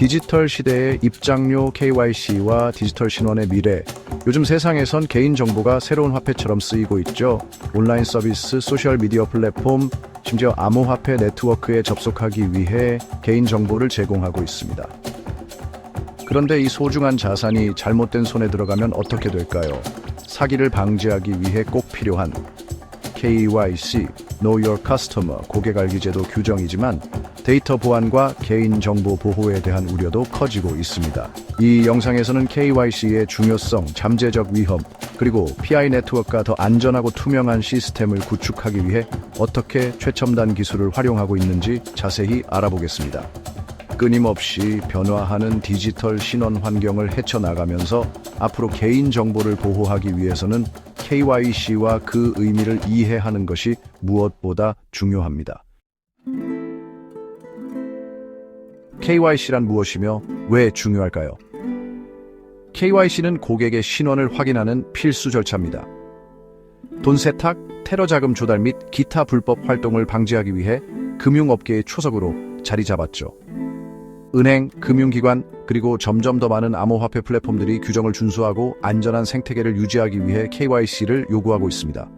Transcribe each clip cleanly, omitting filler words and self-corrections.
디지털 시대의 입장료 KYC와 디지털 신원의 미래. 요즘 세상에선 개인정보가 새로운 화폐처럼 쓰이고 있죠. 온라인 서비스, 소셜미디어 플랫폼, 심지어 암호화폐 네트워크에 접속하기 위해 개인정보를 제공하고 있습니다. 그런데 이 소중한 자산이 잘못된 손에 들어가면 어떻게 될까요? 사기를 방지하기 위해 꼭 필요한 KYC, Know Your Customer, 고객 알기 제도 규정이지만 데이터 보안과 개인정보 보호에 대한 우려도 커지고 있습니다. 이 영상에서는 KYC의 중요성, 잠재적 위험, 그리고 PI 네트워크가 더 안전하고 투명한 시스템을 구축하기 위해 어떻게 최첨단 기술을 활용하고 있는지 자세히 알아보겠습니다. 끊임없이 변화하는 디지털 신원 환경을 헤쳐나가면서 앞으로 개인정보를 보호하기 위해서는 KYC와 그 의미를 이해하는 것이 무엇보다 중요합니다. KYC란 무엇이며 왜 중요할까요? KYC는 고객의 신원을 확인하는 필수 절차입니다. 돈 세탁, 테러 자금 조달 및 기타 불법 활동을 방지하기 위해 금융업계의 초석으로 자리 잡았죠. 은행, 금융기관, 그리고 점점 더 많은 암호화폐 플랫폼들이 규정을 준수하고 안전한 생태계를 유지하기 위해 KYC를 요구하고 있습니다.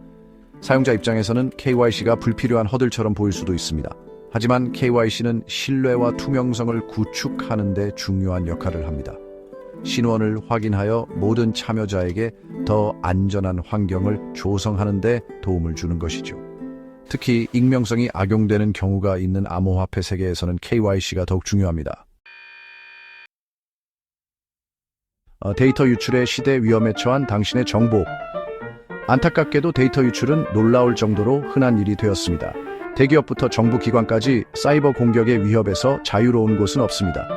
사용자 입장에서는 KYC가 불필요한 허들처럼 보일 수도 있습니다. 하지만 KYC는 신뢰와 투명성을 구축하는 데 중요한 역할을 합니다. 신원을 확인하여 모든 참여자에게 더 안전한 환경을 조성하는 데 도움을 주는 것이죠. 특히 익명성이 악용되는 경우가 있는 암호화폐 세계에서는 KYC가 더욱 중요합니다. 데이터 유출의 시대 위험에 처한 당신의 정보. 안타깝게도 데이터 유출은 놀라울 정도로 흔한 일이 되었습니다. 대기업부터 정부기관까지 사이버 공격의 위협에서 자유로운 곳은 없습니다.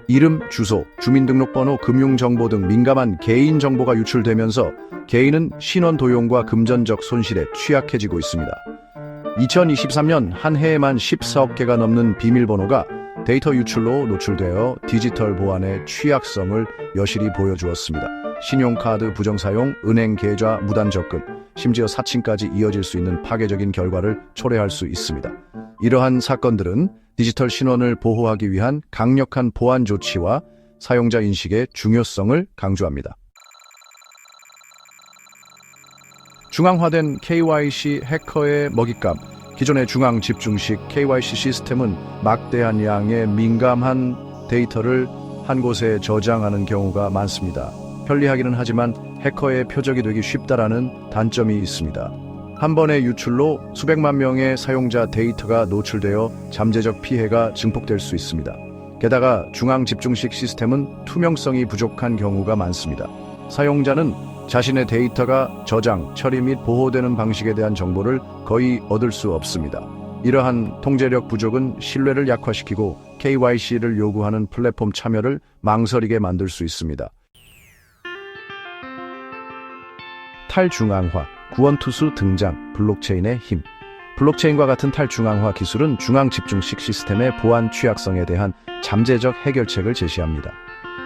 이름, 주소, 주민등록번호, 금융정보 등 민감한 개인정보가 유출되면서 개인은 신원 도용과 금전적 손실에 취약해지고 있습니다. 2023년 한 해에만 14억 개가 넘는 비밀번호가 데이터 유출로 노출되어 디지털 보안의 취약성을 여실히 보여주었습니다. 신용카드 부정사용, 은행 계좌 무단 접근, 심지어 사칭까지 이어질 수 있는 파괴적인 결과를 초래할 수 있습니다. 이러한 사건들은 디지털 신원을 보호하기 위한 강력한 보안 조치와 사용자 인식의 중요성을 강조합니다. 중앙화된 KYC 해커의 먹잇감. 기존의 중앙 집중식 KYC 시스템은 막대한 양의 민감한 데이터를 한 곳에 저장하는 경우가 많습니다. 편리하기는 하지만 해커의 표적이 되기 쉽다라는 단점이 있습니다. 한 번의 유출로 수백만 명의 사용자 데이터가 노출되어 잠재적 피해가 증폭될 수 있습니다. 게다가 중앙 집중식 시스템은 투명성이 부족한 경우가 많습니다. 사용자는 자신의 데이터가 저장, 처리 및 보호되는 방식에 대한 정보를 거의 얻을 수 없습니다. 이러한 통제력 부족은 신뢰를 약화시키고 KYC를 요구하는 플랫폼 참여를 망설이게 만들 수 있습니다. 탈중앙화, 구원투수 등장, 블록체인의 힘. 블록체인과 같은 탈중앙화 기술은 중앙 집중식 시스템의 보안 취약성에 대한 잠재적 해결책을 제시합니다.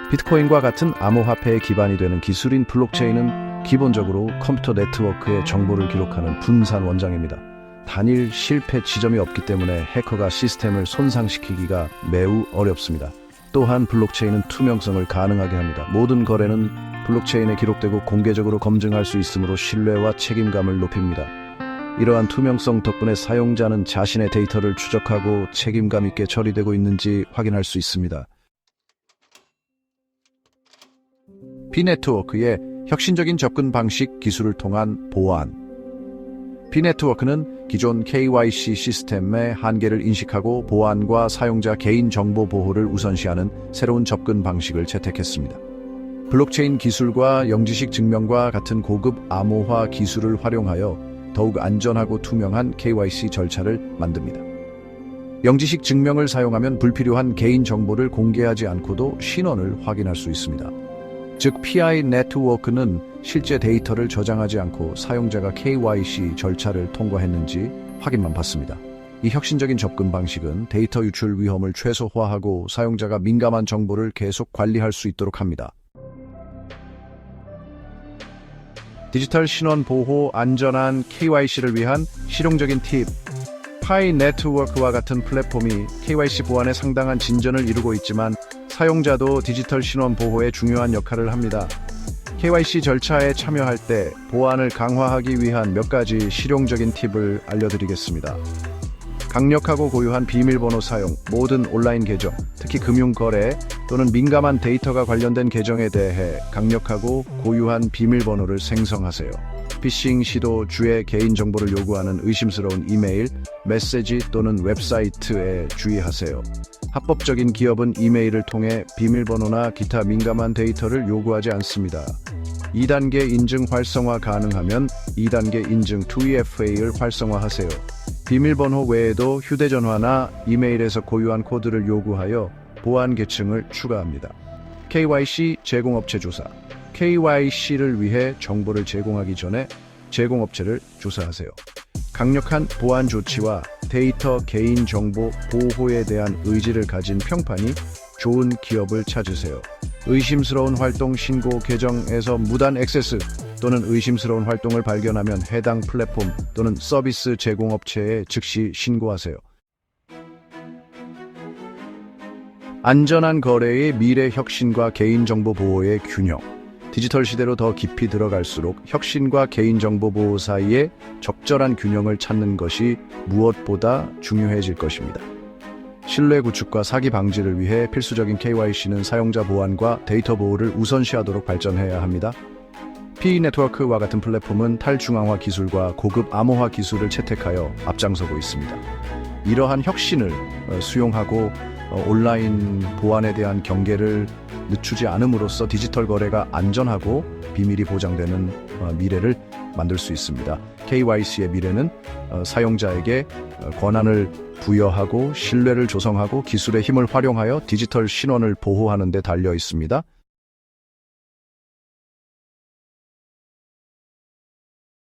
비트코인과 같은 암호화폐의 기반이 되는 기술인 블록체인은 기본적으로 컴퓨터 네트워크에 정보를 기록하는 분산 원장입니다. 단일 실패 지점이 없기 때문에 해커가 시스템을 손상시키기가 매우 어렵습니다. 또한 블록체인은 투명성을 가능하게 합니다. 모든 거래는 블록체인에 기록되고 공개적으로 검증할 수 있으므로 신뢰와 책임감을 높입니다. 이러한 투명성 덕분에 사용자는 자신의 데이터를 추적하고 책임감 있게 처리되고 있는지 확인할 수 있습니다. 비네트워크의 혁신적인 접근 방식 기술을 통한 보안. 비네트워크는 기존 KYC 시스템의 한계를 인식하고 보안과 사용자 개인 정보 보호를 우선시하는 새로운 접근 방식을 채택했습니다. 블록체인 기술과 영지식 증명과 같은 고급 암호화 기술을 활용하여 더욱 안전하고 투명한 KYC 절차를 만듭니다. 영지식 증명을 사용하면 불필요한 개인 정보를 공개하지 않고도 신원을 확인할 수 있습니다. 즉 PI 네트워크는 실제 데이터를 저장하지 않고 사용자가 KYC 절차를 통과했는지 확인만 받습니다. 이 혁신적인 접근 방식은 데이터 유출 위험을 최소화하고 사용자가 민감한 정보를 계속 관리할 수 있도록 합니다. 디지털 신원 보호 안전한 KYC를 위한 실용적인 팁. 파이 네트워크와 같은 플랫폼이 KYC 보안에 상당한 진전을 이루고 있지만 사용자도 디지털 신원 보호에 중요한 역할을 합니다. KYC 절차에 참여할 때 보안을 강화하기 위한 몇 가지 실용적인 팁을 알려드리겠습니다. 강력하고 고유한 비밀번호 사용, 모든 온라인 계정, 특히 금융거래 또는 민감한 데이터가 관련된 계정에 대해 강력하고 고유한 비밀번호를 생성하세요. 피싱 시도, 주의 개인정보를 요구하는 의심스러운 이메일, 메시지 또는 웹사이트에 주의하세요. 합법적인 기업은 이메일을 통해 비밀번호나 기타 민감한 데이터를 요구하지 않습니다. 2단계 인증 활성화 가능하면 2단계 인증 2FA를 활성화하세요. 비밀번호 외에도 휴대전화나 이메일에서 고유한 코드를 요구하여 보안 계층을 추가합니다. KYC 제공업체 조사. KYC를 위해 정보를 제공하기 전에 제공업체를 조사하세요. 강력한 보안 조치와 데이터 개인정보 보호에 대한 의지를 가진 평판이 좋은 기업을 찾으세요. 의심스러운 활동 신고 계정에서 무단 액세스 또는 의심스러운 활동을 발견하면 해당 플랫폼 또는 서비스 제공업체에 즉시 신고하세요. 안전한 거래의 미래 혁신과 개인정보 보호의 균형. 디지털 시대로 더 깊이 들어갈수록 혁신과 개인정보 보호 사이에 적절한 균형을 찾는 것이 무엇보다 중요해질 것입니다. 신뢰 구축과 사기 방지를 위해 필수적인 KYC는 사용자 보안과 데이터 보호를 우선시하도록 발전해야 합니다. P-네트워크와 같은 플랫폼은 탈중앙화 기술과 고급 암호화 기술을 채택하여 앞장서고 있습니다. 이러한 혁신을 수용하고 온라인 보안에 대한 경계를 늦추지 않음으로써 디지털 거래가 안전하고 비밀이 보장되는 미래를 만들 수 있습니다. KYC의 미래는 사용자에게 권한을 부여하고 신뢰를 조성하고 기술의 힘을 활용하여 디지털 신원을 보호하는 데 달려 있습니다.